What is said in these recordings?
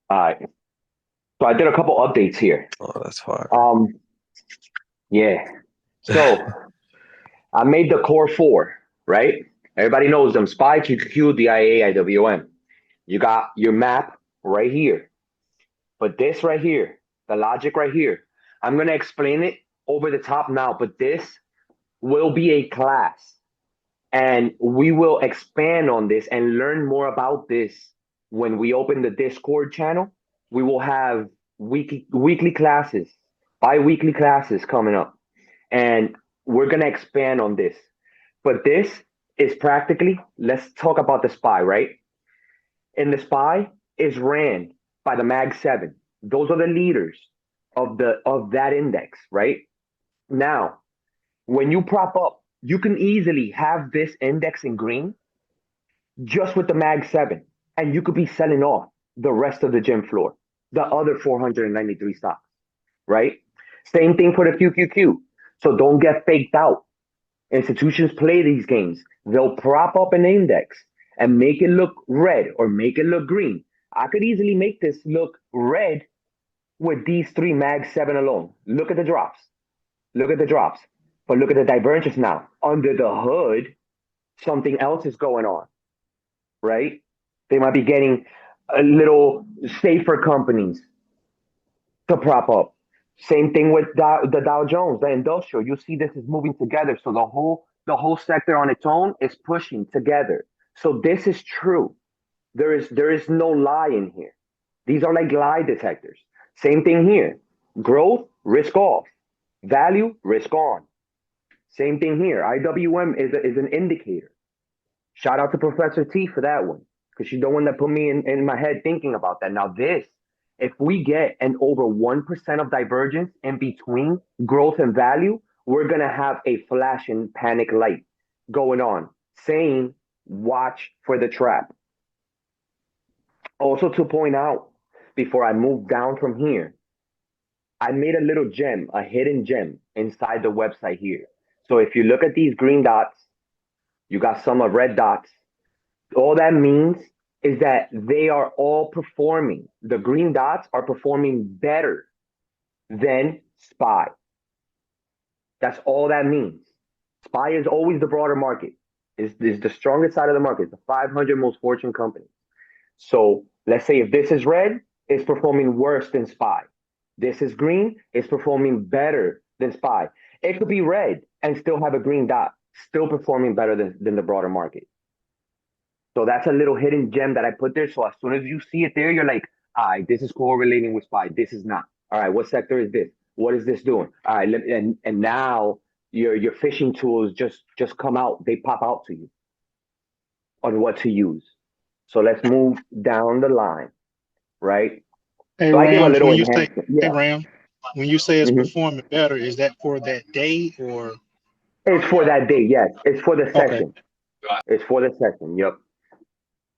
All right. So I did a couple updates here. Oh, that's fire. Um, yeah. So I made the core four, right? Everybody knows them: SPY, QQQ, DIA, IWM. You got your map right here. But this right here, the logic right here, I'm gonna explain it over the top now, but this will be a class. And we will expand on this and learn more about this when we open the Discord channel. We will have weekly classes, bi-weekly classes coming up, and we're gonna expand on this. But this is practically, let's talk about the SPY, right? And the SPY is ran by the Mag 7. Those are the leaders of that index, right? Now, when you prop up, you can easily have this index in green just with the Mag 7, and you could be selling off the rest of the gym floor, the other 493 stocks, right? Same thing for the QQQ. So don't get faked out. Institutions play these games. They'll prop up an index and make it look red or make it look green. I could easily make this look red with these three Mag 7 alone. Look at the drops. Look at the drops. But look at the divergence now. Under the hood, something else is going on, right? They might be getting a little safer companies to prop up. Same thing with the Dow Jones, the industrial. You see, this is moving together. So the whole sector on its own is pushing together. So this is true. There is no lie in here. These are like lie detectors. Same thing here. Growth, risk off. Value, risk on. Same thing here. IWM is an indicator. Shout out to Professor T for that one, because she's the one that put me in my head thinking about that. Now, this, if we get an over 1% of divergence in between growth and value, we're going to have a flashing panic light going on saying, watch for the trap. Also, to point out, before I move down from here, I made a little gem, a hidden gem inside the website here. So if you look at these green dots, you got some of red dots. All that means is that they are all performing. The green dots are performing better than SPY. That's all that means. SPY is always the broader market. Is the strongest side of the market. It's the 500 most fortune companies. So let's say if this is red, it's performing worse than SPY. This is green, it's performing better than SPY. It could be red and still have a green dot, still performing better than the broader market. So that's a little hidden gem that I put there. So as soon as you see it there, you're like, all right, this is correlating with SPY. This is not. All right, what sector is this? What is this doing? All right, and now your fishing tools just come out. They pop out to you on what to use. So let's move down the line, right? Hey So I gave a Ram, little when you say enhancement. hey Yeah. Ram, when you say it's Hmm. performing better, is that for that day or It's for that day. Yes, it's for the okay? session. It's for the session. Yep.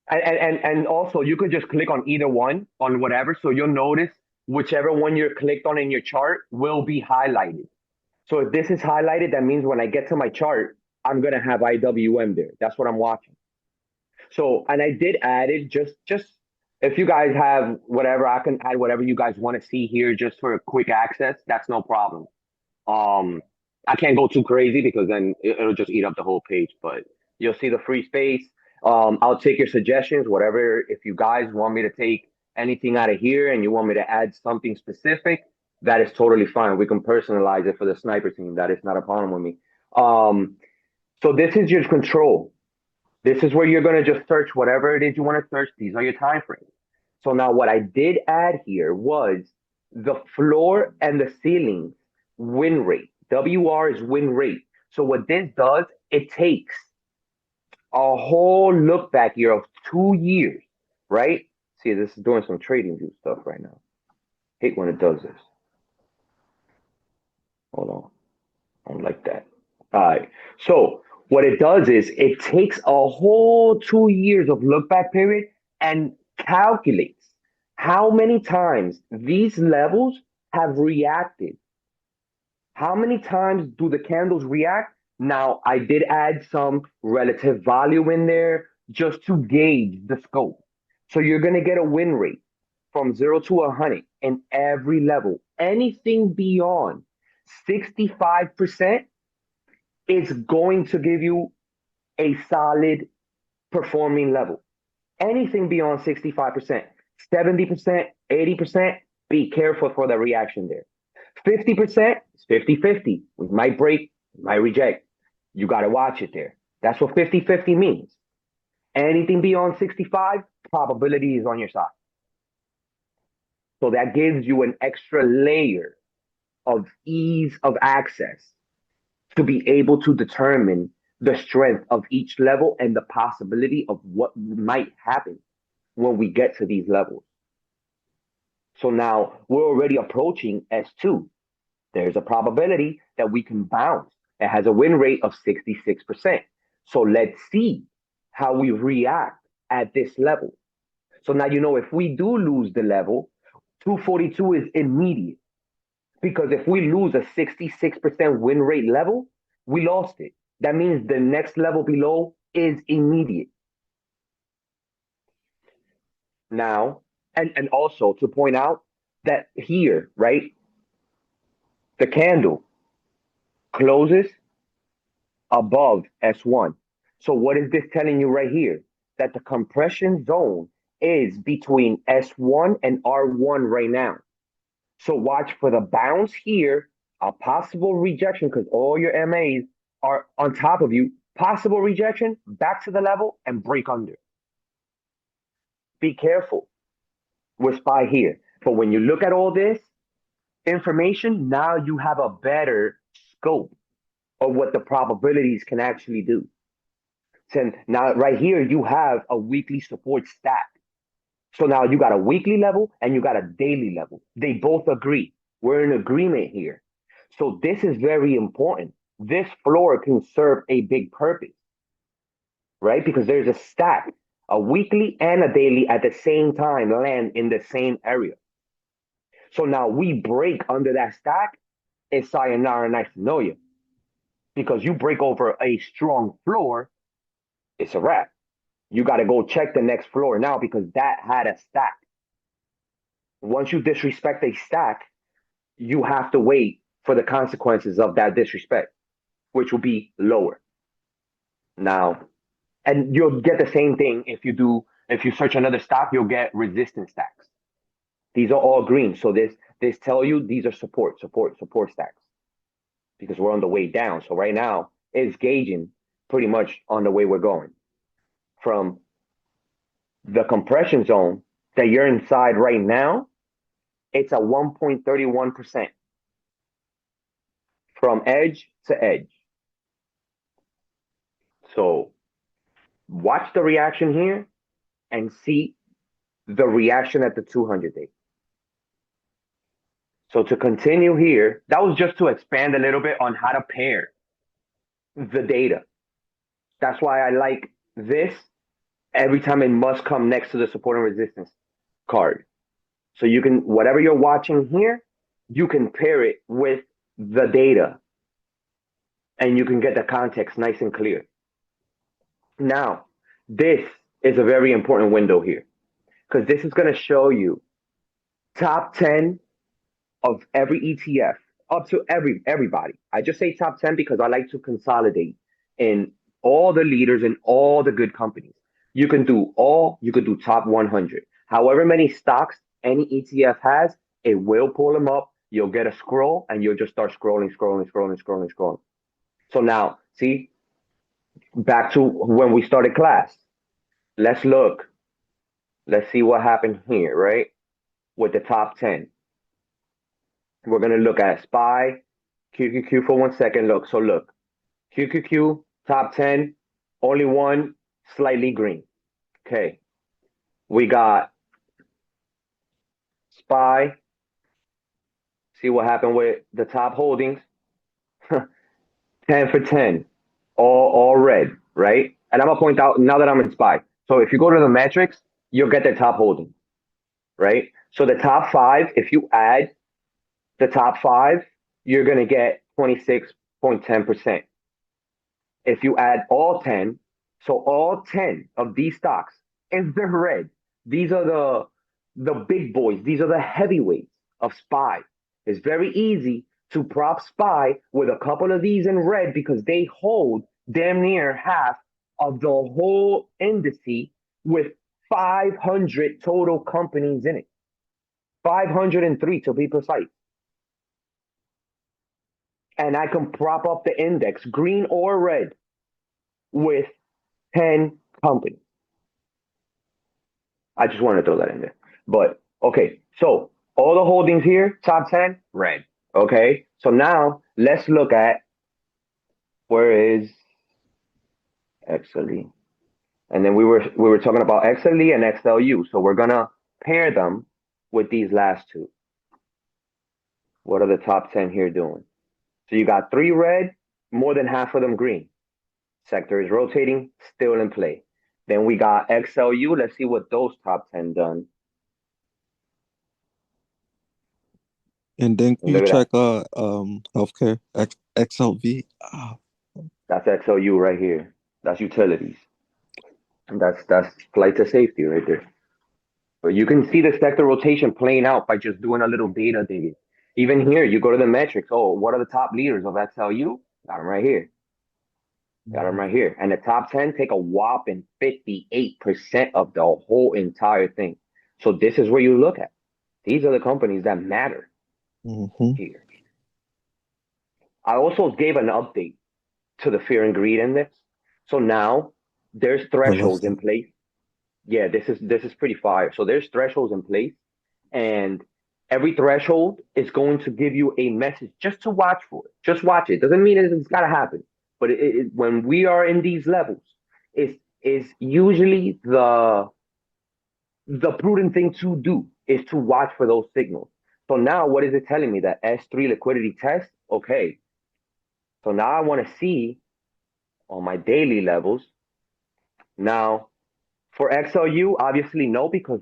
And also you could just click on either one on whatever, so you'll notice whichever one you're clicked on in your chart will be highlighted. So if this is highlighted, that means when I get to my chart, I'm gonna have IWM there. That's what I'm watching. So, and I did add it just if you guys have whatever, I can add whatever you guys want to see here just for a quick access. That's no problem. Um, I can't go too crazy because then it'll just eat up the whole page. But you'll see the free space. I'll take your suggestions, whatever. If you guys want me to take anything out of here and you want me to add something specific, that is totally fine. We can personalize it for the sniper team. That is not a problem with me. Um, so this is your control. This is where you're going to just search whatever it is you want to search. These are your time frames. So now what I did add here was the floor and the ceilings win rate. WR is win rate. So what this does, it takes a whole look back here of 2 years, right? See, this is doing some trading view stuff right now. Hate when it does this. Hold on. I don't like that. All right. So what it does is it takes a whole 2 years of look back period and calculates how many times these levels have reacted. How many times do the candles react? Now, I did add some relative value in there just to gauge the scope. So you're going to get a win rate from 0 to 100 in every level. Anything beyond 65% is going to give you a solid performing level. Anything beyond 65%, 70%, 80%, be careful for the reaction there. 50% is 50-50. We might break, we might reject. You got to watch it there. That's what 50-50 means. Anything beyond 65, probability is on your side. So that gives you an extra layer of ease of access to be able to determine the strength of each level and the possibility of what might happen when we get to these levels. So now we're already approaching S2. There's a probability that we can bounce. It has a win rate of 66%. So let's see how we react at this level. So now you know if we do lose the level, 242 is immediate. Because if we lose a 66% win rate level, we lost it. That means the next level below is immediate. Now, and also to point out that here, right, the candle closes above S1. So what is this telling you right here? That the compression zone is between S1 and R1 right now. So watch for the bounce here, a possible rejection because all your MAs are on top of you. Possible rejection, back to the level and break under. Be careful with SPY here. But when you look at all this information, now you have a better scope of what the probabilities can actually do. So now right here, you have a weekly support stack. So now you got a weekly level and you got a daily level. They both agree. We're in agreement here. So this is very important. This floor can serve a big purpose, right? Because there's a stack, a weekly and a daily at the same time land in the same area. So now we break under that stack, it's sayonara, nice to know you. Because you break over a strong floor, it's a wrap. You got to go check the next floor now because that had a stack. Once you disrespect a stack, you have to wait for the consequences of that disrespect, which will be lower. Now, and you'll get the same thing if you search another stock, you'll get resistance stacks. These are all green. So this tell you these are support stacks because we're on the way down. So right now it's gauging pretty much on the way we're going. From the compression zone that you're inside right now, it's a 1.31% from edge to edge. So watch the reaction here and see the reaction at the 200 day. So to continue here, that was just to expand a little bit on how to pair the data. That's why I like this. Every time it must come next to the support and resistance card. So you can, whatever you're watching here, you can pair it with the data and you can get the context nice and clear. Now, this is a very important window here because this is going to show you top 10 of every ETF up to everybody. I just say top 10 because I like to consolidate in all the leaders in all the good companies. You can do top 100. However many stocks any ETF has, it will pull them up. You'll get a scroll and you'll just start scrolling. So now, see, back to when we started class. Let's look. Let's see what happened here, right? With the top 10. We're going to look at SPY, QQQ for 1 second. Look, QQQ, top 10, only one slightly green. Okay. We got SPY. See what happened with the top holdings. 10 for 10. All red, right? And I'm going to point out now that I'm in SPY. So if you go to the metrics, you'll get the top holding, right? So the top 5, if you add the top 5, you're going to get 26.10%. If you add all 10, so all 10 of these stocks, if they're red, these are the big boys. These are the heavyweights of SPY. It's very easy to prop SPY with a couple of these in red because they hold damn near half of the whole indice with 500 total companies in it. 503 to be precise. And I can prop up the index, green or red, with 10 companies. I just wanted to throw that in there. But okay, so all the holdings here, top 10, red. Okay, so now let's look at where is XLE. And then we were talking about XLE and XLU. So we're gonna pair them with these last two. What are the top 10 here doing? So you got three red, more than half of them green. Sector is rotating, still in play. Then we got XLU. Let's see what those top 10 done. And then can you Look at check that. healthcare XLV? Ah, That's XLU right here. That's utilities. And that's flight to safety right there. But you can see the sector rotation playing out by just doing a little data digging. Even here, you go to the metrics. Oh, what are the top leaders of XLU? Got them right here. Got them right here. And the top 10 take a whopping 58% of the whole entire thing. So this is where you look at. These are the companies that matter mm-hmm. here. I also gave an update to the fear and greed index. So now there's I love thresholds in that. place. Yeah, this is pretty fire. So there's thresholds in place, and every threshold is going to give you a message just to watch for it. Just watch it. Doesn't mean it's got to happen, but when we are in these levels, is usually the prudent thing to do is to watch for those signals. So now, what is it telling me? That S3 liquidity test. Okay, so now I want to see on my daily levels. Now, for XLU, obviously no, because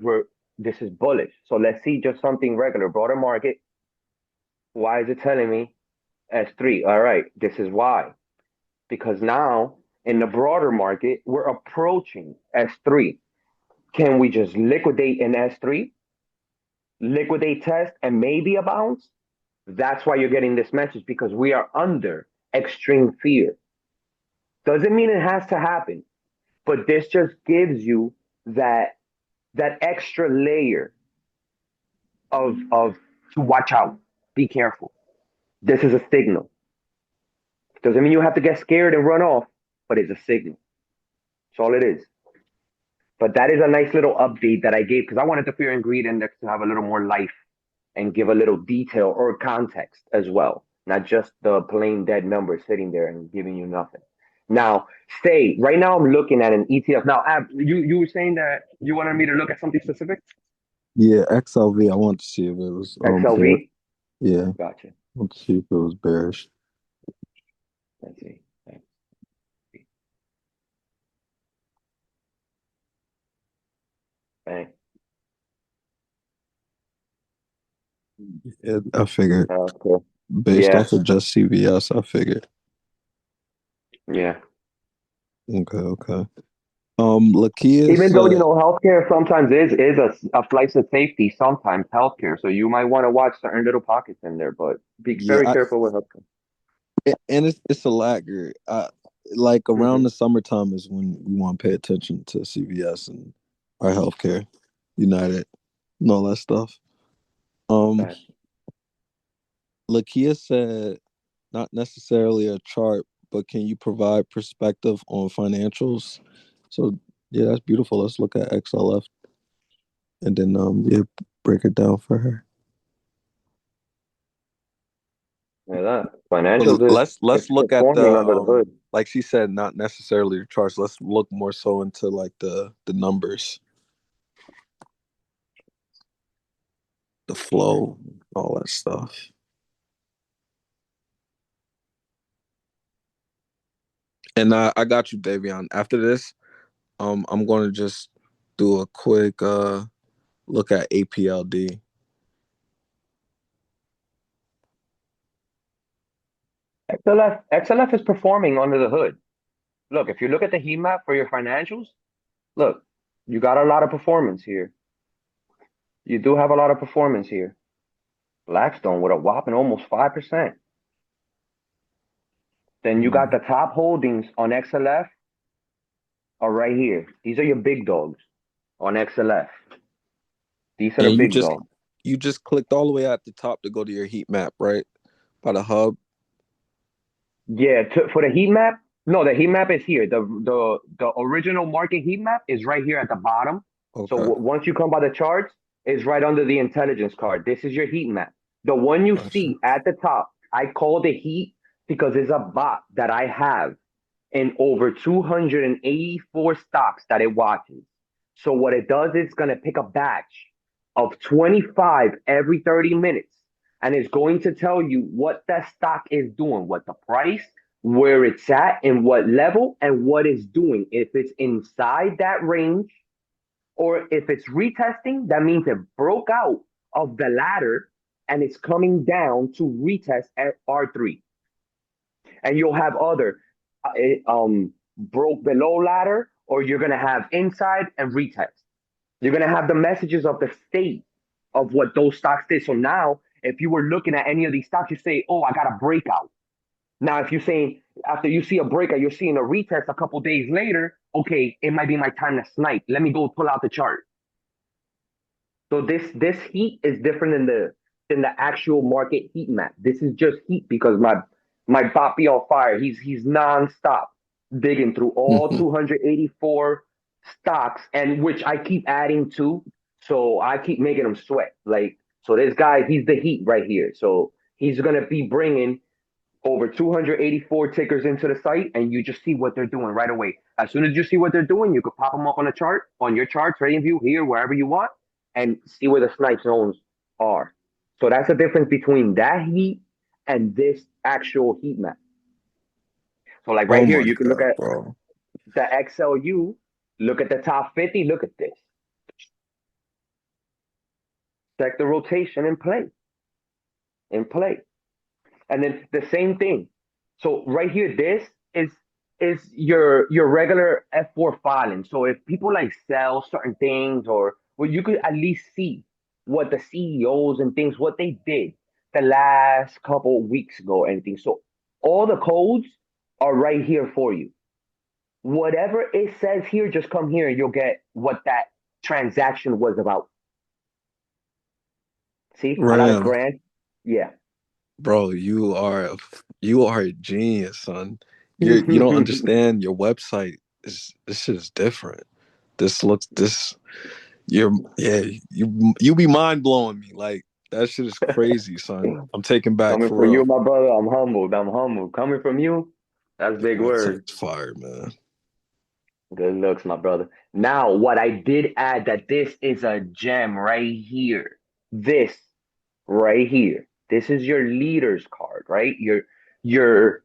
this is bullish. So let's see just something regular, broader market. Why is it telling me S3? All right, this is why. Because now in the broader market, we're approaching S3. Can we just liquidate in S3, liquidate test, and maybe a bounce? That's why you're getting this message because we are under extreme fear. Doesn't mean it has to happen, but this just gives you that extra layer of to watch out, be careful. This is a signal. Doesn't mean you have to get scared and run off, but it's a signal. That's all it is. But that is a nice little update that I gave because I wanted the fear and greed index to have a little more life and give a little detail or context as well, not just the plain dead number sitting there and giving you nothing. Now, say right now I'm looking at an ETF. Now, Ab, you were saying that you wanted me to look at something specific? Yeah, XLV. I want to see if it was bear. XLV. Yeah, I Gotcha. want to see if it was bearish. Let's see. Bang. Yeah, I figured Okay. based Yeah. off of just CVS, I figured. Yeah. Okay, okay. Lakia Even though said, healthcare sometimes is a flight of safety. Sometimes healthcare, so you might want to watch certain little pockets in there, but be yeah, very careful with healthcare. and it's a laggard. Like around Hmm. the summertime is when we want to pay attention to CVS and our healthcare, United, and all that stuff. Um, Right. Lakia said, not necessarily a chart, but can you provide perspective on financials? So yeah, that's beautiful. Let's look at XLF and then yeah, break it down for her. Yeah, that But financials let's is look at the performing under the hood. like she said, not necessarily the charts. Let's look more so into like the numbers, the flow, all that stuff. And I got you, Davion. After this, I'm gonna just do a quick look at APLD. XLF is performing under the hood. Look, if you look at the heat map for your financials, look, you got a lot of performance here. You do have a lot of performance here. Blackstone with a whopping almost 5%. Then you got Mm. the top holdings on XLF are right here. These are your big dogs on XLF. These are the And big dogs. you just clicked all the way at the top to go to your heat map, right? By the hub. Yeah, for the heat map, no, the heat map is here. The original market heat map is right here at the bottom. So Okay. once you come by the charts, it's right under the intelligence card. This is your heat map. The one you Gotcha. see at the top, I call it heat because it's a bot that I have in over 284 stocks that it watches. So what it does is it's going to pick a batch of 25 every 30 minutes and it's going to tell you what that stock is doing, what the price, where it's at, and what level, and what it's doing. If it's inside that range, or if it's retesting, that means it broke out of the ladder and it's coming down to retest at R3. And you'll have other broke below ladder, or you're gonna have inside and retest. You're gonna have the messages of the state of what those stocks did. So now, if you were looking at any of these stocks, you say, "Oh, I got a breakout." Now, if you're saying after you see a breakout, you're seeing a retest a couple days later, okay, it might be my time to snipe. Let me go pull out the chart. So this heat is different than the actual market heat map. This is just heat because my Boppy on fire. He's nonstop digging through all 284 stocks, and which I keep adding to. So I keep making him sweat. Like so, this guy he's the heat right here. So he's gonna be bringing over 284 tickers into the site, and you just see what they're doing right away. As soon as you see what they're doing, you could pop them up on a chart, on your chart, trading view here, wherever you want, and see where the snipe zones are. So that's the difference between that heat and this actual heat map. So like right Oh here, my you can look god, at bro. the XLU, look at the top 50, look at this. Check the rotation in play. And then the same thing. So right here, this is your regular F4 filing. So if people like sell certain things, or well, you could at least see what the CEOs and things what they did the last couple weeks ago and things. So all the codes are right here for you. Whatever it says here, just come here and you'll get what that transaction was about. See, I got a Ram, grant. Yeah. bro, you are a genius, son. You don't understand. Your website is this shit is different. This looks this you're yeah you be mind blowing me like that shit is crazy, son. I'm taking back Coming for from you, real. my brother, I'm humbled. I'm humbled. Coming from you, that's Your big word. website's fire, man. Good looks, my brother. Now, what I did add that this is a gem right here. This right here. This is your leader's card, right? Your your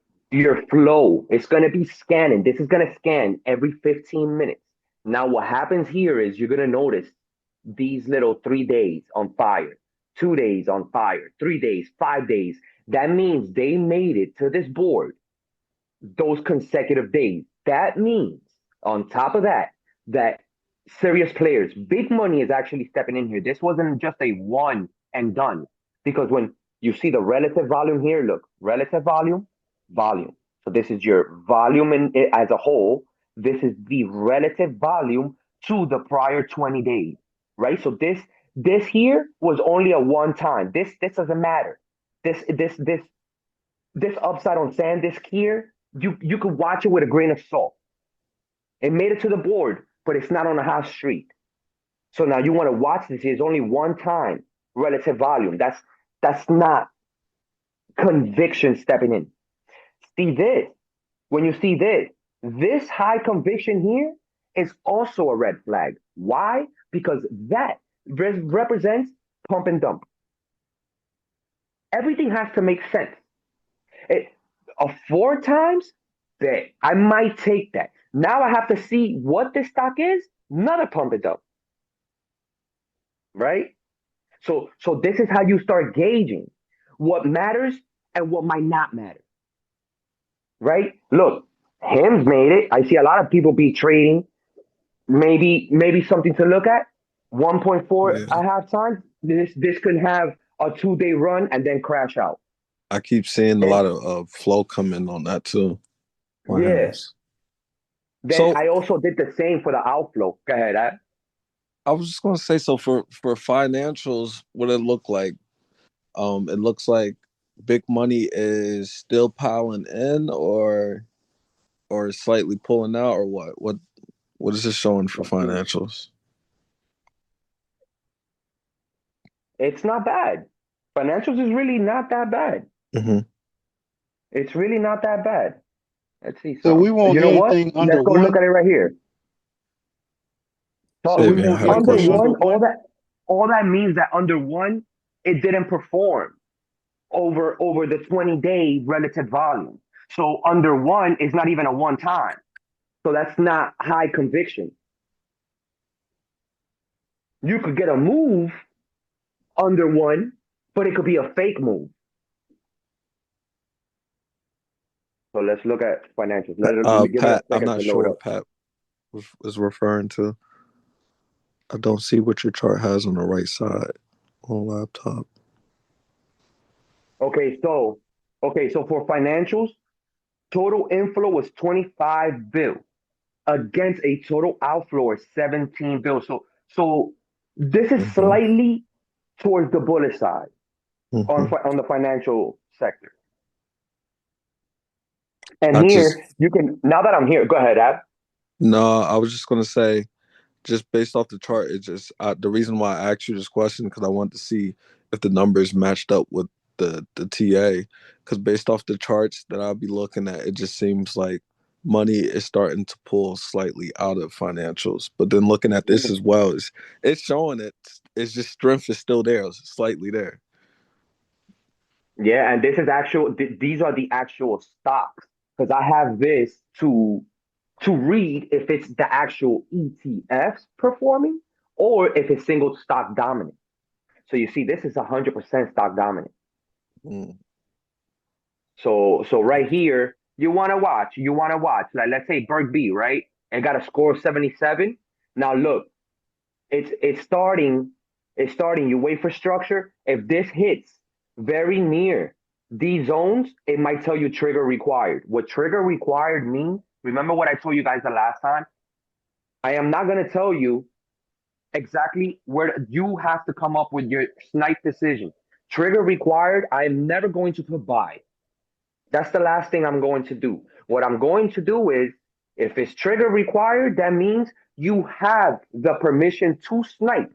flow. It's gonna be scanning. This is gonna scan every 15 minutes. Now, what happens here is you're gonna notice these little 3 days on fire, 2 days on fire, 3 days, 5 days. That means they made it to this board those consecutive days. That means, on top of that, that serious players, big money is actually stepping in here. This wasn't just a one and done. Because when you see the relative volume here, look, relative volume, volume. So this is your volume as a whole. This is the relative volume to the prior 20 days, right? So this here was only a one time. This doesn't matter. This upside on SanDisk here, you could watch it with a grain of salt. It made it to the board, but it's not on a hot streak. So now you want to watch this. It's only one time relative volume. That's not conviction stepping in. See this. When you see this high conviction here is also a red flag. Why? Because that represents pump and dump. Everything has to make sense. It, four times, bet I might take that. Now I have to see what this stock is. Another pump it up, right? So this is how you start gauging what matters and what might not matter, right? Look, Hims made it. I see a lot of people be trading. Maybe something to look at. 1.4 Yeah. at halftime. This could have a 2 day run and then crash out. I keep seeing a And lot of flow coming on that too. On yeah, Harris. then So I also did the same for the outflow. Go ahead. I was just gonna say, so for financials, what it look like? It looks like big money is still piling in, or slightly pulling out, or what? What is this showing for Let's see. financials? It's not bad. Financials is really not that bad. Mm-hmm. It's really not that bad. Let's see So we something. want You know what? anything under Let's go look one. at it right here. So So we Savior, I want had a under anything question. under one, one. all that means that under one, it didn't perform over the 20-day relative volume. So under one is not even a one time. So that's not high conviction. You could get a move under one, but it could be a fake move. So let's look at financials. Give it a Pat, I'm second not to sure load what up. Pat was referring to. I don't see what your chart has on the right side on laptop. Okay, so for financials, total inflow was 25 bill against a total outflow of 17 bill. So this is Mm-hmm. slightly towards the bullish side Mm-hmm. on the financial sector. And I just here you can now that I'm here, go ahead, Ab. no. I was just gonna say, just based off the chart, it just the reason why I asked you this question because I wanted to see if the numbers matched up with the TA. Because based off the charts that I'll be looking at, it just seems like money is starting to pull slightly out of financials. But then looking at this as well, it's showing it. It's just strength is still there, it's slightly there. Yeah, and this is actual. These are the actual stocks because I have this to read if it's the actual ETFs performing or if it's single stock dominant. So you see, this is 100% stock dominant. Mm. So right here, you want to watch. You want to watch. Like let's say Berg B, right? And got a score of 77. Now look, it's starting. It's starting. You wait for structure. If this hits very near these zones, it might tell you trigger required. What trigger required means, remember what I told you guys the last time? I am not going to tell you exactly where you have to come up with your snipe decision. Trigger required, I am never going to put buy. That's the last thing I'm going to do. What I'm going to do is, if it's trigger required, that means you have the permission to snipe.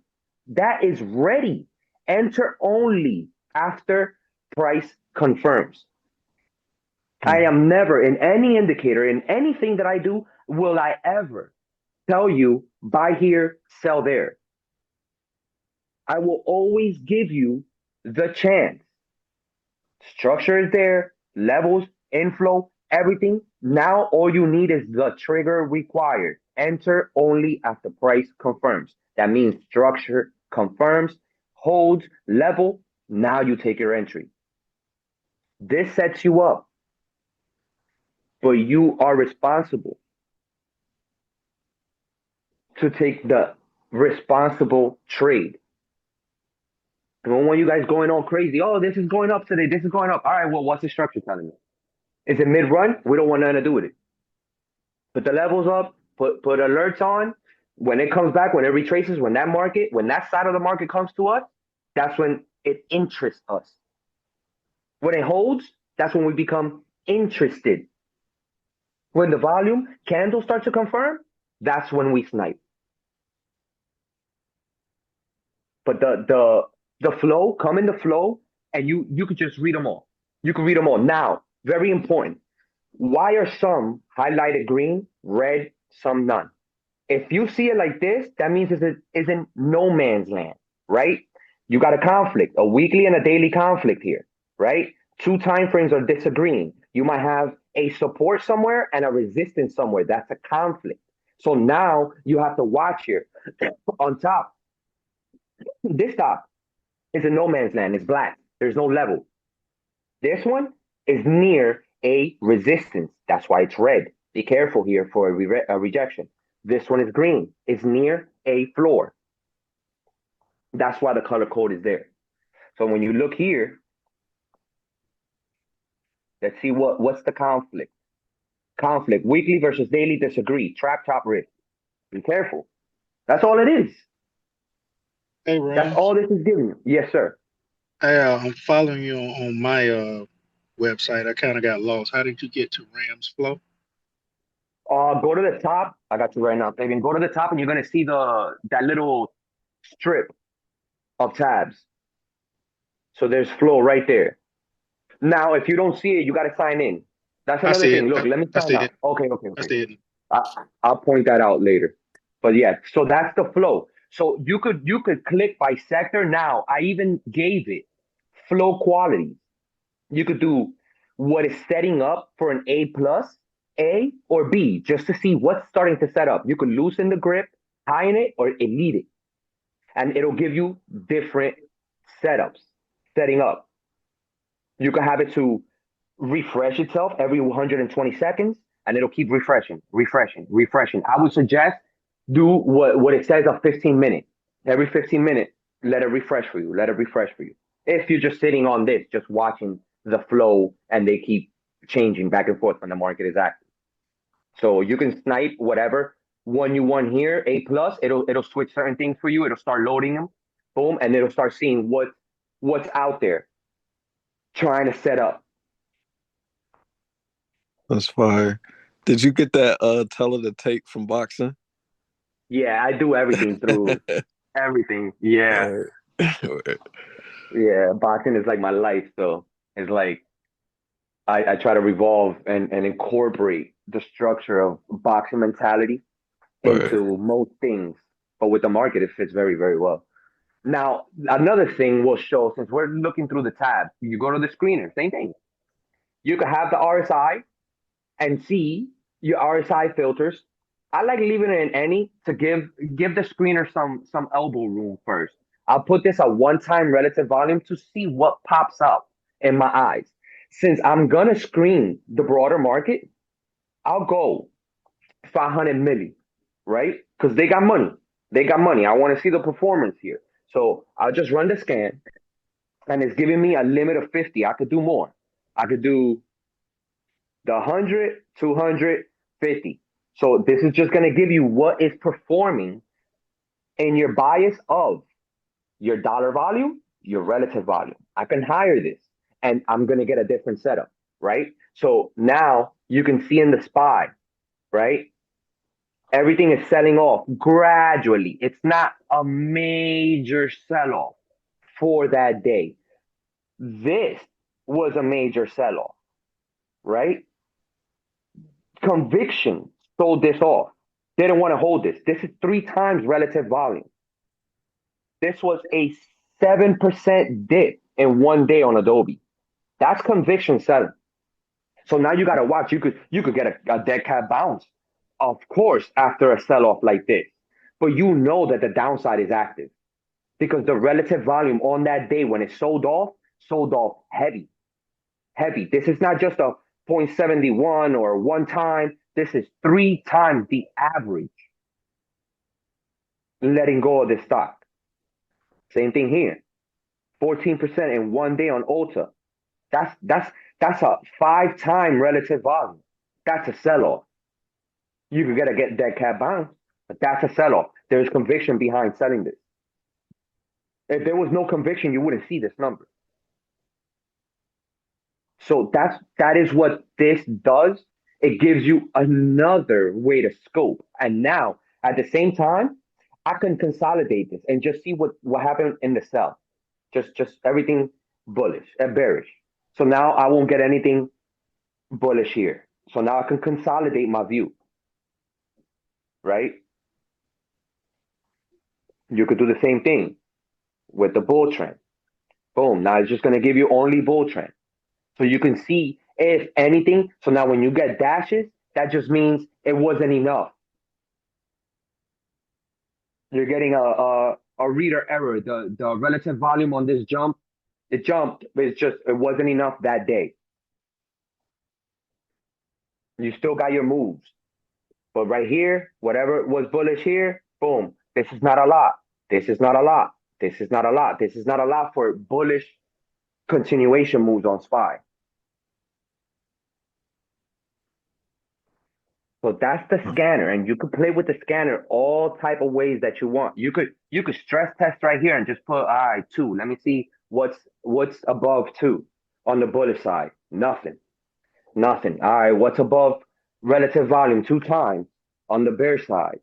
That is ready. Enter only after price confirms. I Mm. am never in any indicator, in anything that I do, will I ever tell you buy here, sell there. I will always give you the chance. Structure is there, levels, inflow, everything. Now all you need is the trigger required. Enter only after price confirms. That means structure confirms, holds, level. Now you take your entry. This sets you up, but you are responsible to take the responsible trade. I don't want you guys going all crazy. Oh, this is going up today. This is going up. All right, well, what's the structure telling me? Is it mid run? We don't want nothing to do with it. Put the levels up, put alerts on. When it comes back, when it retraces, when that side of the market comes to us, that's when it interests us. When it holds, that's when we become interested. When the volume candles start to confirm, that's when we snipe. But the flow, come in the flow, and you could just read them all. You can read them all. Now, very important. Why are some highlighted green, red, some none? If you see it like this, that means it's in no man's land, right? You got a conflict, a weekly and a daily conflict here, right? Two time frames are disagreeing. You might have a support somewhere and a resistance somewhere. That's a conflict. So now you have to watch here. On top, this top is in no man's land. It's black. There's no level. This one is near a resistance. That's why it's red. Be careful here for a rejection. This one is green. It's near a floor. That's why the color code is there. So when you look here, let's see what's the conflict. Conflict, weekly versus daily disagree, trap top risk. Be careful. That's all it is. Hey, That's Ram. all this is giving you. Yes, sir. I'm following you on my website. I kind of got lost. How did you get to Rams Flow? Go to the top. I got you right now, Fabian. Go to the top and you're gonna see the that little strip of tabs. So there's flow right there. Now, if you don't see it, you gotta sign in. That's I another see it. thing. Look, let me I sign see out. it. Okay, okay, I okay. see it. I, I'll point that out later. But yeah, so that's the flow. So you could click by sector. Now I even gave it flow quality. You could do what is setting up for an A plus, A or B, just to see what's starting to set up. You could loosen the grip, tighten it, or elite it, and it'll give you different setups, setting up. You could have it to refresh itself every 120 seconds, and it'll keep refreshing, refreshing, refreshing. I would suggest do what it says of 15 minutes. Every 15 minutes, let it refresh for you. Let it refresh for you. If you're just sitting on this, just watching the flow, and they keep changing back and forth when the market is active. So you can snipe whatever one you want here, A plus. It'll switch certain things for you. It'll start loading them, boom, and it'll start seeing what's out there trying to set up. That's fire. Did you get that teller to take from boxing? Yeah, I do everything through everything. Yeah, Or- yeah. Boxing is like my life, so it's like I try to revolve and incorporate the structure of boxing mentality or- into most things. But with the market, it fits very, very well. Now, another thing will show, since we're looking through the tab, you go to the screener, same thing. You can have the RSI and see your RSI filters. I like leaving it in any to give the screener some elbow room first. I'll put this at one time relative volume to see what pops up in my eyes. Since I'm gonna screen the broader market, I'll go 500 milli, right? Because they got money. They got money. I want to see the performance here. So I'll just run the scan, and it's giving me a limit of 50. I could do more. I could do the 100, 250. So this is just going to give you what is performing in your bias of your dollar volume, your relative volume. I can hire this, and I'm going to get a different setup, right? So now you can see in the SPY, right? Everything is selling off gradually. It's not a major sell off for that day. This was a major sell off, right? Conviction sold this off. They didn't want to hold this. This is three times relative volume. This was a 7% dip in one day on Adobe. That's conviction selling. So now you got to watch. You could get a dead cat bounce, of course, after a sell off like this. But you know that the downside is active because the relative volume on that day when it sold off heavy, heavy. This is not just a 0.71 or one time. This is three times the average letting go of this stock. Same thing here. 14% in one day on Ulta. That's a five-time relative volume. That's a sell-off. You could get that cat bounce, but that's a sell-off. There's conviction behind selling this. If there was no conviction, you wouldn't see this number. So that is what this does. It gives you another way to scope. And now at the same time, I can consolidate this and just see what happened in the sell. Just everything bullish and bearish. So now I won't get anything bullish here. So now I can consolidate my view, right? You could do the same thing with the bull trend. Boom. Now it's just going to give you only bull trend. So you can see if anything. So now when you get dashes, that just means it wasn't enough. You're getting a reader error. The relative volume on this jump, it jumped, but it wasn't enough that day. You still got your moves. But right here, whatever was bullish here, boom. This is not a lot. This is not a lot. This is not a lot. This is not a lot for bullish continuation moves on SPY. So that's the scanner, and you could play with the scanner all type of ways that you want. You could stress test right here and just put, all right, 2. Let me see what's above 2 on the bullish side. Nothing. Nothing. All right, what's above relative volume 2 times on the bear side?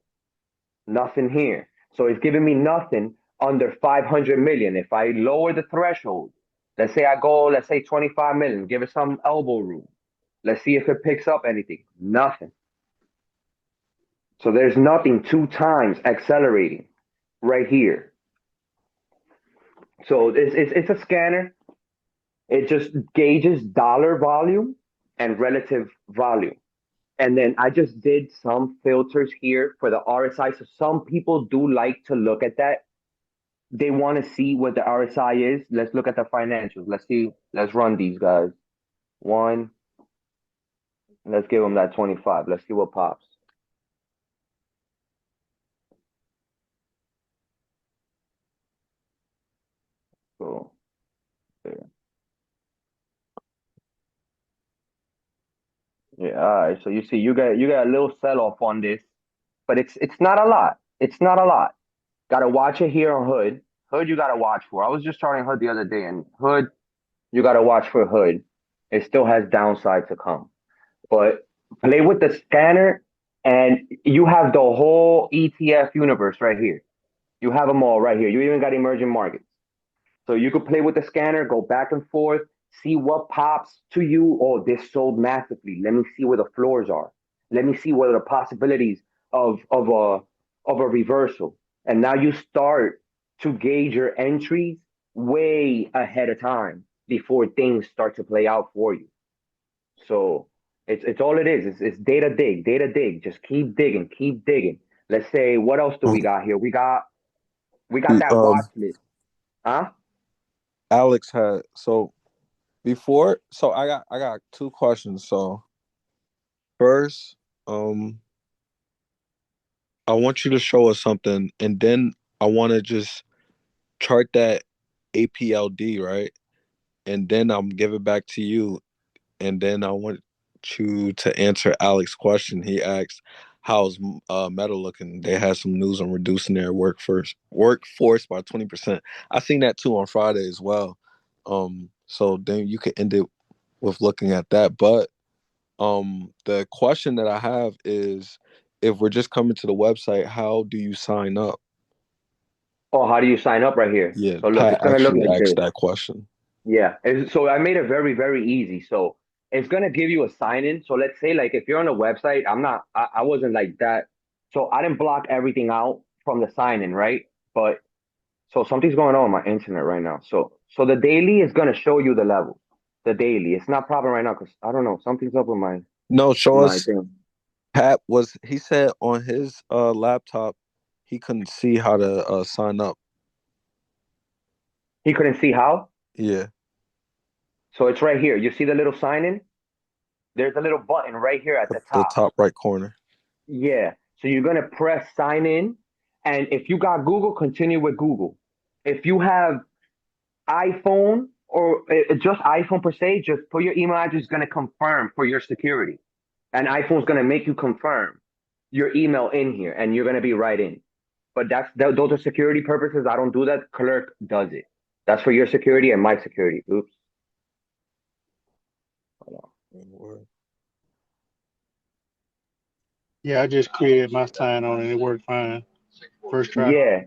Nothing here. So it's giving me nothing under 500 million. If I lower the threshold, let's say 25 million, give it some elbow room. Let's see if it picks up anything. Nothing. So there's nothing 2 times accelerating right here. So it's a scanner. It just gauges dollar volume and relative volume. And then I just did some filters here for the RSI. So some people do like to look at that. They want to see what the RSI is. Let's look at the financials. Let's see. Let's run these guys. One. Let's give them that 25. Let's see what pops. So there. Yeah, all right. So you see, you got a little sell off on this, but it's not a lot. It's not a lot. Gotta watch it here on Hood. Hood, you gotta watch for. I was just starting Hood the other day, and Hood, you gotta watch for Hood. It still has downside to come, but play with the scanner, and you have the whole ETF universe right here. You have them all right here. You even got emerging markets. So you could play with the scanner, go back and forth, see what pops to you. Oh, this sold massively. Let me see where the floors are. Let me see what are the possibilities of a reversal. And now you start to gauge your entries way ahead of time before things start to play out for you. So it's all it is. It's data dig, data dig. Just keep digging, keep digging. Let's say what else do we Um, got here? We got the, that watch list. Huh? Alex had before. So I got two questions. So first, um, I want you to show us something, and then I want to just chart that APLD, right? And then I'm give it back to you, and then I want you to answer Alex's question. He asked, "How's Meta looking? They had some news on reducing their workforce by 20%. I seen that too on Friday as well. So then you could end it with looking at that. But the question that I have is, if we're just coming to the website, how do you sign up? Oh, how do you sign up right here? Yeah, So look, Pat it's gonna look actually like asked this. that question. Yeah. So I made it very, very easy. So it's gonna give you a sign in. So let's say like if you're on a website, I wasn't like that. So I didn't block everything out from the sign in, right? But so something's going on with my internet right now. So the daily is gonna show you the level. The daily. It's not popping right now because I don't know. Something's up with No, show my us. thing. Pat was he said on his laptop he couldn't see how to sign up. He couldn't see how. Yeah, So it's right here. You see the little sign in? There's a little button right here at at the the top. top right corner. Yeah. So you're gonna press sign in, and if you got Google, continue with Google. If you have iPhone or just iPhone per se, just put your email address. Is gonna confirm for your security, and iPhone's gonna make you confirm your email in here, and you're gonna be right in. But those are security purposes. I don't do that. Clerk does it. That's for your security and my security. Oops. Hold Yeah, I just created my sign on and it worked fine. First on. try. Yeah.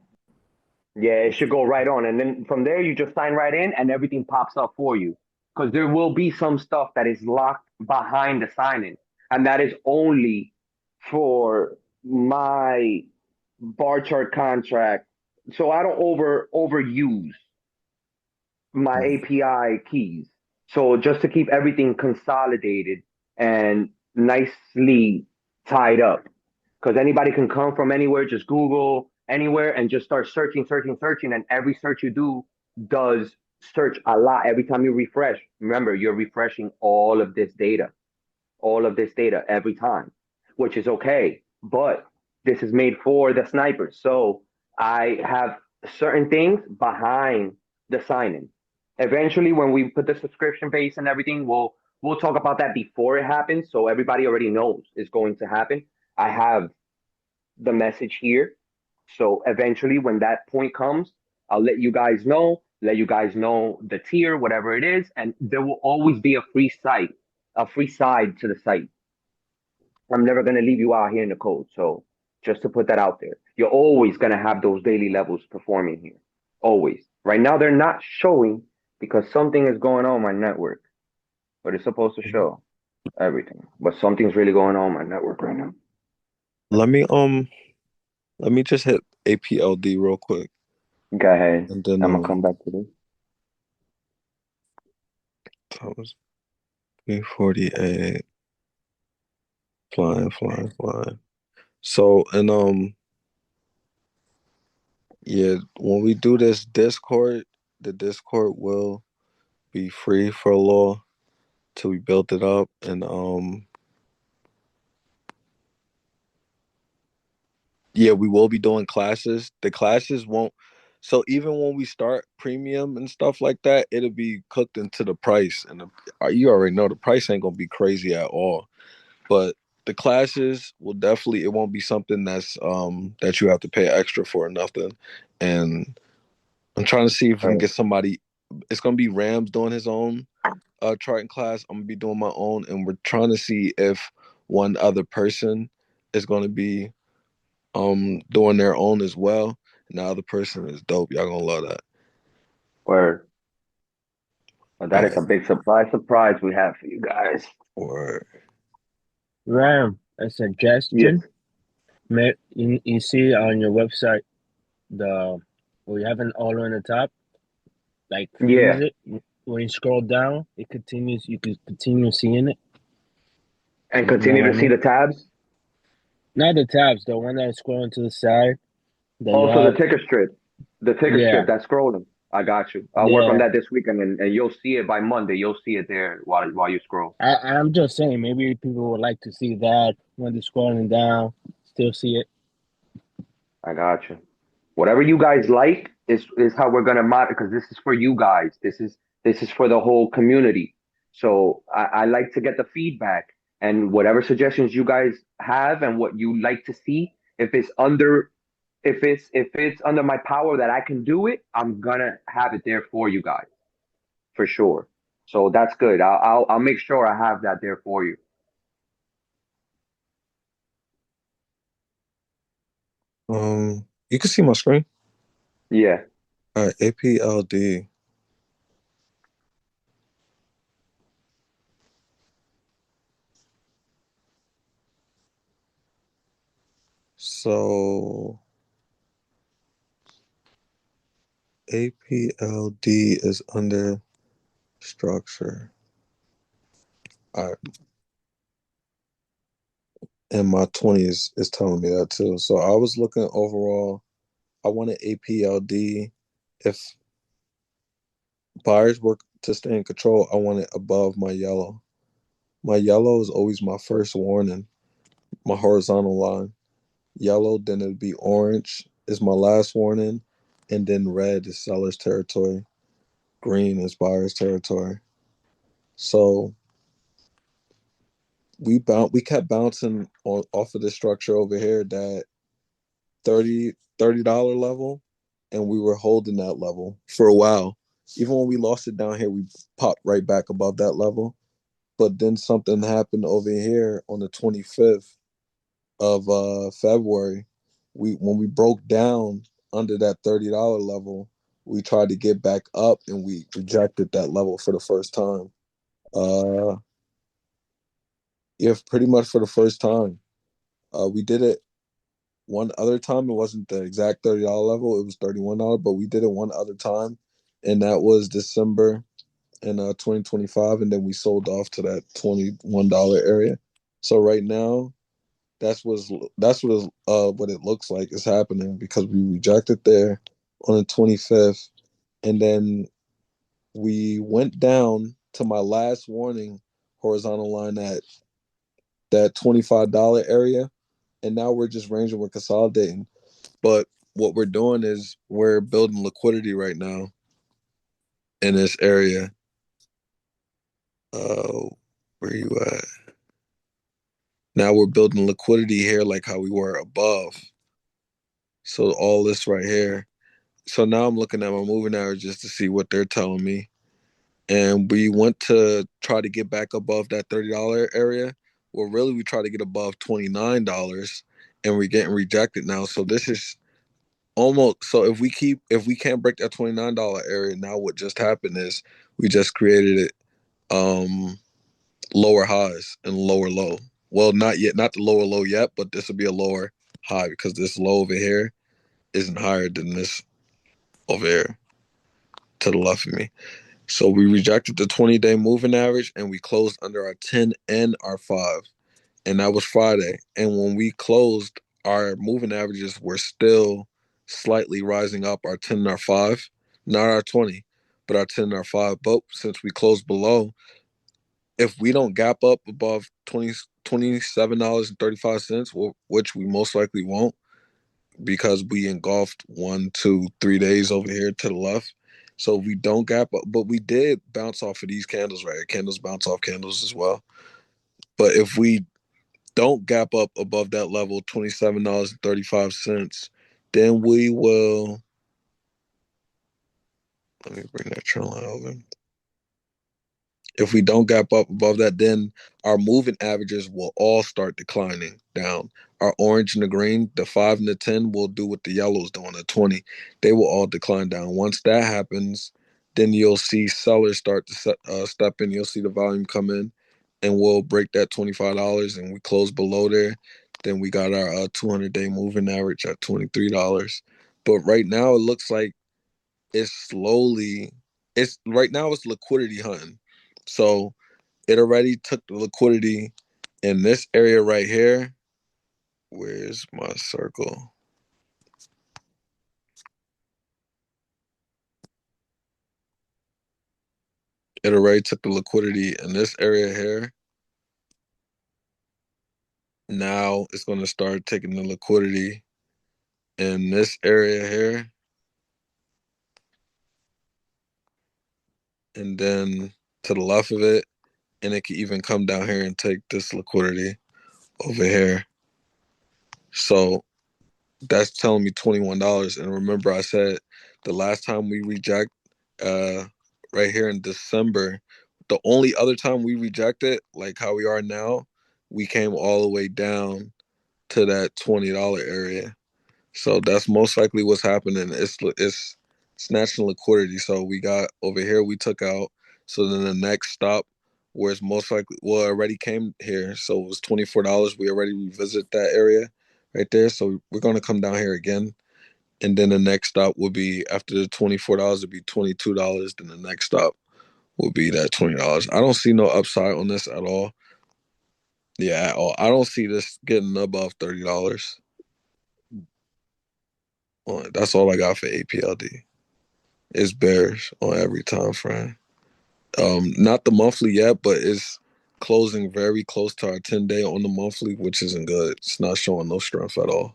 Yeah, it should go right on. And then from there, you just sign right in and everything pops up for you. Because there will be some stuff that is locked behind the sign in. And that is only for my bar chart contract. So I don't overuse my API keys. So just to keep everything consolidated and nicely tied up because anybody can come from anywhere, just Google anywhere and just start searching, searching, searching. And every search you do does search a lot every time you refresh. Remember, you're refreshing all of this data every time, which is okay. But this is made for the snipers. So I have certain things behind the sign-in. Eventually, when we put the subscription base and everything, we'll talk about that before it happens, so everybody already knows it's going to happen. I have the message here, so eventually, when that point comes, I'll let you guys know. Let you guys know the tier, whatever it is, and there will always be a free site, a free side to the site. I'm never gonna leave you out here in the cold. So just to put that out there, you're always gonna have those daily levels performing here. Always. Right now they're not showing because something is going on my network, but it's supposed to show everything. But something's really going on my network right now. Let me um let me just hit APLD real quick, Go ahead. and then I'm gonna come back to this. that was 348 flying. So yeah, when we do this Discord, the Discord will be free for a law till we build it up, and yeah, we will be doing classes. The classes won't. So even when we start premium and stuff like that, it'll be cooked into the price, and you already know the price ain't gonna be crazy at all. But the classes will definitely. It won't be something that you have to pay extra for or nothing. And I'm trying to see if we can Right. get somebody. It's gonna be Rams doing his own charting class. I'm gonna be doing my own, and we're trying to see if one other person is gonna be doing their own as well. And the other person is dope. Y'all gonna love that. Word. Well, All that is a right. big surprise we have for you guys. Or Ram, a Yes. suggestion. You see on your website the we have an all on the top, like freeze Yeah. it. When you scroll down, it continues. You can continue seeing it. And You know continue what I to see mean? the tabs. Not the tabs, the one that's scrolling to the side that you Also, the have. ticker strip, the ticker strip Yeah, that's scrolling. I got you. I'll work on yeah. that this weekend, and you'll see it by Monday. You'll see it there while you scroll. I'm just saying, maybe people would like to see that when they're scrolling down, still see it. I got you. Whatever you guys like is how we're gonna mod because this is for you guys. This is for the whole community. So I like to get the feedback and whatever suggestions you guys have and what you like to see. If it's under my power that I can do it, I'm gonna have it there for you guys for sure. So that's good. I'll make sure I have that there for you. you can see my screen. Yeah. All right, APLD. So APLD is under structure. All right, and my 20s is telling me that too. So I was looking overall. I wanted APLD. If buyers were to stay in control, I want it above my yellow. My yellow is always my first warning, my horizontal line. Yellow, then it'd be orange is my last warning, and then red is seller's territory. Green is buyer's territory. So we kept bouncing off of the structure over here that 30 level, and we were holding that level for a while. Even when we lost it down here, we popped right back above that level. But then something happened over here on the 25th of February. When we broke down under that $30 level, we tried to get back up and we rejected that level for the first time. Uh, yeah, pretty much for the first time. We did it one other time. It wasn't the exact $30 level; it was $31, but we did it one other time, and that was December in 2025, and then we sold off to that $21 area. So right now, what it looks like is happening because we rejected there on the 25th, and then we went down to my last warning horizontal line at that $25 area, and now we're just ranging, we're consolidating. But what we're doing is we're building liquidity right now in this area. Where you at? Now we're building liquidity here like how we were above. So all this right here. So now I'm looking at my moving averages to see what they're telling me. And we want to try to get back above that $30 area. Well, really, we try to get above $29, and we're getting rejected now. So this is almost so if we can't break that $29 area, now what just happened is we just created it lower highs and lower low. Well, not yet, not the lower low yet, but this will be a lower high because this low over here isn't higher than this over here to the left of me. So we rejected the 20-day moving average and we closed under our 10 and our 5. And that was Friday. And when we closed, our moving averages were still slightly rising up, our 10 and our 5, not our 20, but our 10 and our 5. But since we closed below, if we don't gap up above $27.35, which we most likely won't, because we engulfed 1, 2, 3 days over here to the left. So we don't gap up, but we did bounce off of these candles, right? Candles bounce off candles as well. But if we don't gap up above that level, $27.35, then we will. Let me bring that trend line over. If we don't gap up above that, then our moving averages will all start declining down. Our orange and the green, the 5 and the 10 will do what the yellow's doing, the 20. They will all decline down. Once that happens, then you'll see sellers start to step in. You'll see the volume come in, and we'll break that $25 and we close below there. Then we got our 200-day moving average at $23. But right now, it looks like it's slowly, it's right now it's liquidity hunting. So it already took the liquidity in this area right here. Where's my circle? It already took the liquidity in this area here. Now it's going to start taking the liquidity in this area here. And then to the left of it. And it can even come down here and take this liquidity over here. So that's telling me $21. And remember, I said the last time we reject right here in December, the only other time we rejected, like how we are now, we came all the way down to that $20 area. So that's most likely what's happening. It's snatching liquidity. So we got over here, we took out. So then the next stop, where it's most likely, well, it already came here. So it was $24. We already revisit that area right there. So we're going to come down here again. And then the next stop will be after the $24, it'll be $22. Then the next stop will be that $20. I don't see no upside on this at all. Yeah, at all. I don't see this getting above $30. That's all I got for APLD. It's bearish on every time frame. Not the monthly yet, but it's closing very close to our 10-day on the monthly, which isn't good. It's not showing no strength at all.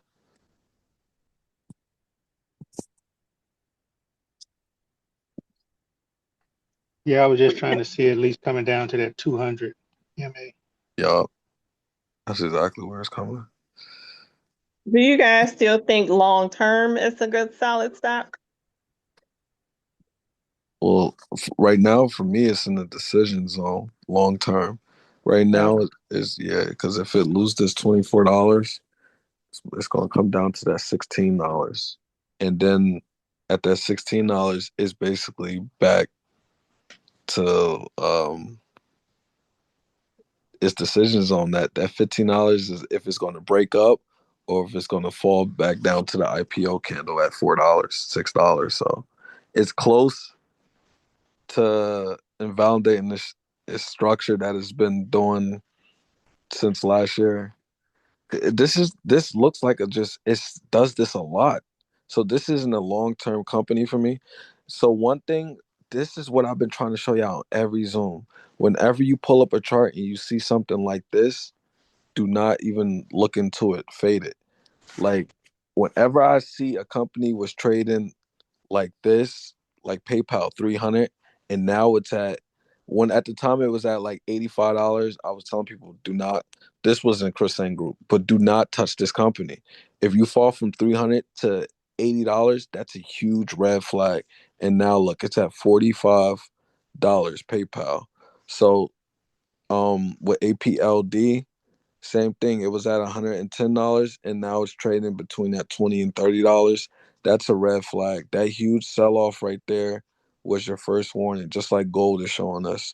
Yeah, I was just trying to see at least coming down to that 200 MA. Yeah, that's exactly where it's coming. Do you guys still think long term is a good solid stock? Well, right now for me, it's in the decision zone long term. Right now is yeah, because if it loses this $24, it's gonna come down to that $16, and then at that $16, it's basically back to its decisions on that $15 is if it's going to break up or if it's going to fall back down to the IPO candle at $4, $6. So it's close to invalidating this structure that has been doing since last year. This looks like it does this a lot. So this isn't a long-term company for me. So one thing, this is what I've been trying to show y'all on every Zoom. Whenever you pull up a chart and you see something like this, do not even look into it. Fade it. Like whenever I see a company was trading like this, like PayPal 300, and now it's at the time it was at like $85. I was telling people, do not, this wasn't Chris Group, but do not touch this company. If you fall from 300 to $80, that's a huge red flag. And now look, it's at $45 PayPal. So with APLD, same thing. It was at $110, and now it's trading between that $20 and $30. That's a red flag. That huge sell off right there was your first warning, just like gold is showing us.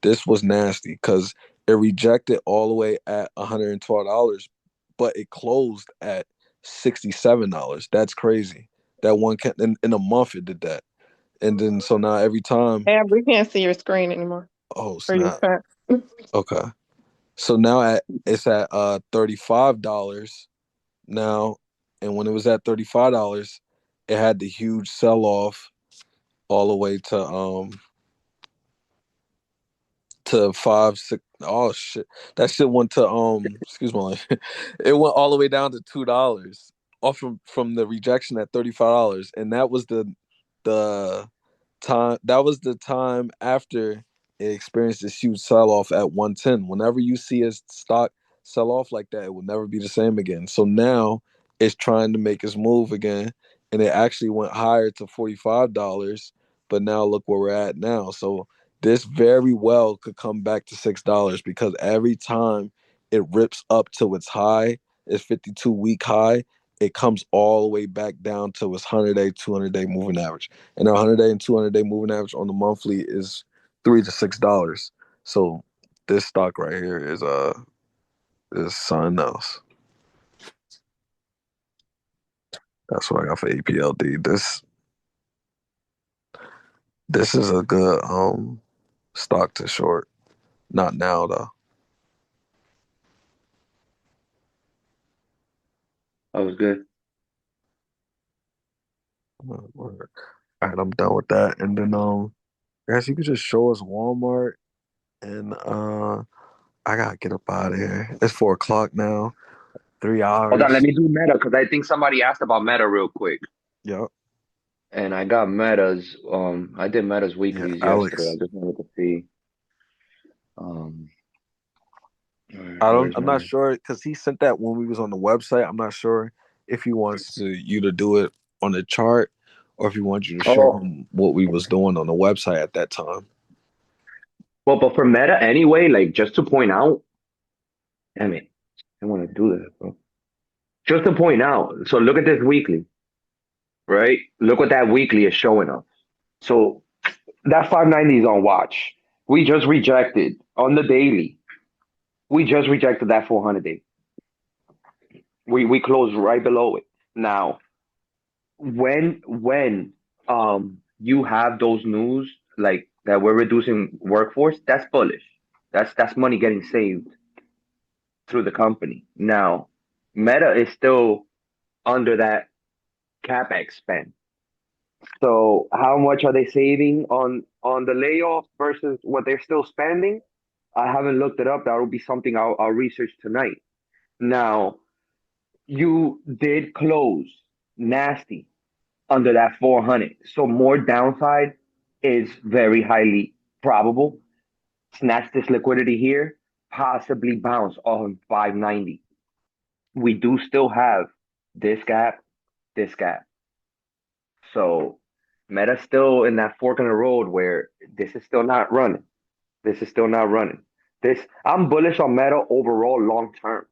This was nasty because it rejected all the way at $112, but it closed at $67. That's crazy. That one can in a month it did that, and then so now every time. And we can't see your screen anymore. Oh Or your snap! phone. Okay. So now it's at $35 now, and when it was at $35, it had the huge sell off all the way to 5 6. Oh shit, that shit went to excuse me, it went all the way down to $2 off from the rejection at $35, and that was the the time after it experienced this huge sell off at 110. Whenever you see a stock sell off like that, it will never be the same again. So now it's trying to make its move again, and it actually went higher to $45. But now look where we're at now. So this very well could come back to $6 because every time it rips up to its high, its 52-week high, it comes all the way back down to its 100-day, 200-day moving average. And our 100-day and 200-day moving average on the monthly is $3 to $6. So this stock right here is something else. That's what I got for APLD. This is a good stock to short. Not now though. That was good. All right, I'm done with that. And then I guess you could just show us Walmart, and I gotta get up out of here. It's 4 o'clock now. 3 Hold on, let hours. me do Meta because I think somebody asked about Meta real quick. Yep. And I got Meta's. I did Meta's Yeah, weeklies yesterday. I Alex. just wanted to see. Um, where's I'm my? not sure because he sent that when we was on the website. I'm not sure if he wants you to do it on the chart or if he wants you to show Oh, him what we was doing on the website at that time. well, but for Meta anyway, like just to point out. Damn it, I want to do that, bro. Just to point out. So look at this weekly, right? Look what that weekly is showing us. So that 590 is on watch. We just rejected on the daily. We just rejected that 400 day. We closed right below it. Now, when you have those news like that we're reducing workforce, that's bullish. That's money getting saved through the company. Now, Meta is still under that capex spend. So how much are they saving on the layoff versus what they're still spending? I haven't looked it up. That will be something I'll research tonight. Now, you did close nasty under that 400. So more downside is very highly probable. Snatch this liquidity here, possibly bounce on 590. We do still have this gap, this gap. So Meta's still in that fork in the road where this is still not running. This is still not running. This I'm bullish on Meta overall long term.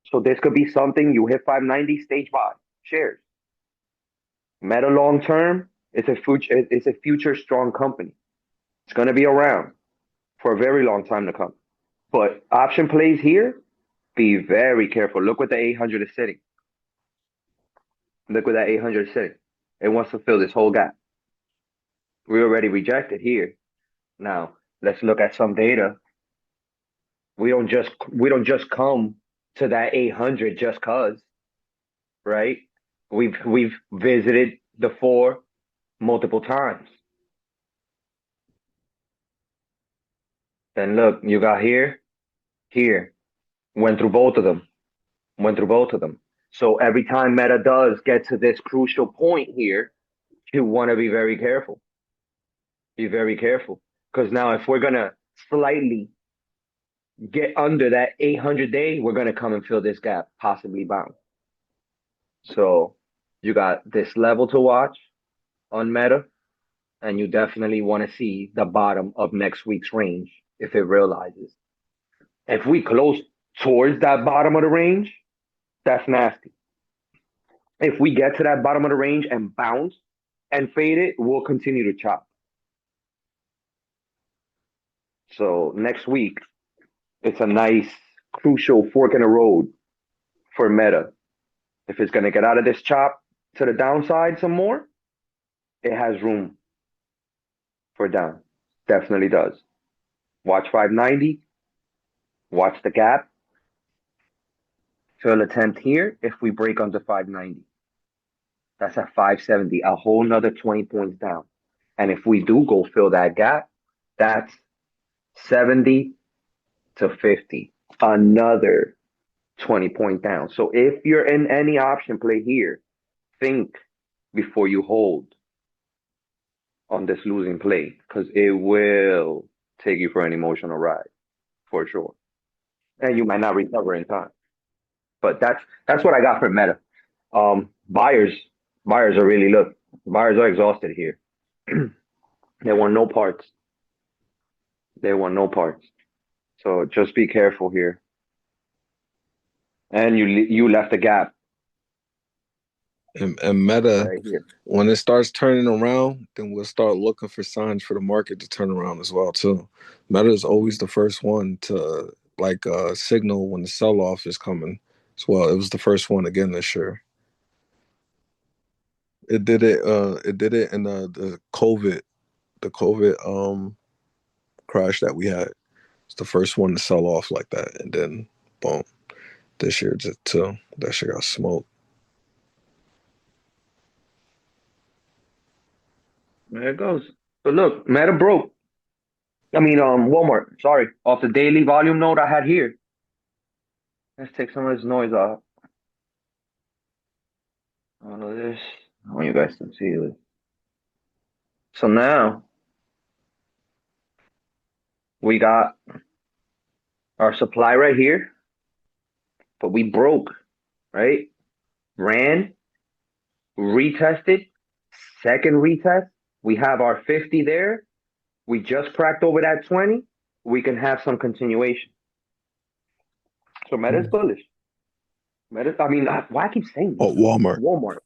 So this could be something you hit 590 stage buy shares. Meta long term, it's a future strong company. It's gonna be around for a very long time to come. But option plays here, be very careful. Look what the 800 is sitting. Look what that 800 is sitting. It wants to fill this whole gap. We already rejected here. Now let's look at some data. We don't just come to that 800 just cause, right? We've visited the four multiple times. Then look, you got here, here. Went through both of them. Went through both of them. So every time Meta does get to this crucial point here, you want to be very careful. Be very careful. Because now if we're going to slightly get under that 800 day, we're going to come and fill this gap, possibly bounce. So you got this level to watch on Meta, and you definitely want to see the bottom of next week's range if it realizes. If we close towards that bottom of the range, that's nasty. If we get to that bottom of the range and bounce and fade it, we'll continue to chop. So next week, it's a nice, crucial fork in the road for Meta. If it's going to get out of this chop to the downside some more, it has room for down. Definitely does. Watch 590. Watch the gap. Fill attempt here if we break under 590. That's at 570, a whole nother 20 points down. And if we do go fill that gap, that's 70 to 50, another 20 point down. So if you're in any option play here, think before you hold on this losing play, because it will take you for an emotional ride for sure. And you might not recover in time. But that's what I got for Meta. Buyers are really buyers are exhausted here. They want no parts. They want no parts. So just be careful here. And you left a gap And Meta, right here. when it starts turning around, then we'll start looking for signs for the market to turn around as well too. Meta is always the first one to signal when the sell-off is coming as well. It was the first one again this year. It did it. It did it in the COVID crash that we had. It's the first one to sell off like that, and then boom, this year just too. That shit got smoked. There it goes. But look, Meta broke. I mean, Walmart. Sorry, off the daily volume note I had here. Let's take some of this noise off. All of this. I want you guys to see this. So now we got our supply right here, but we broke, right? Ran, retested, second retest. We have our 50 there. We just cracked over that 20. We can have some continuation. So Meta's bullish. Meta, I mean, why I keep saying this? Oh, Walmart. Walmart.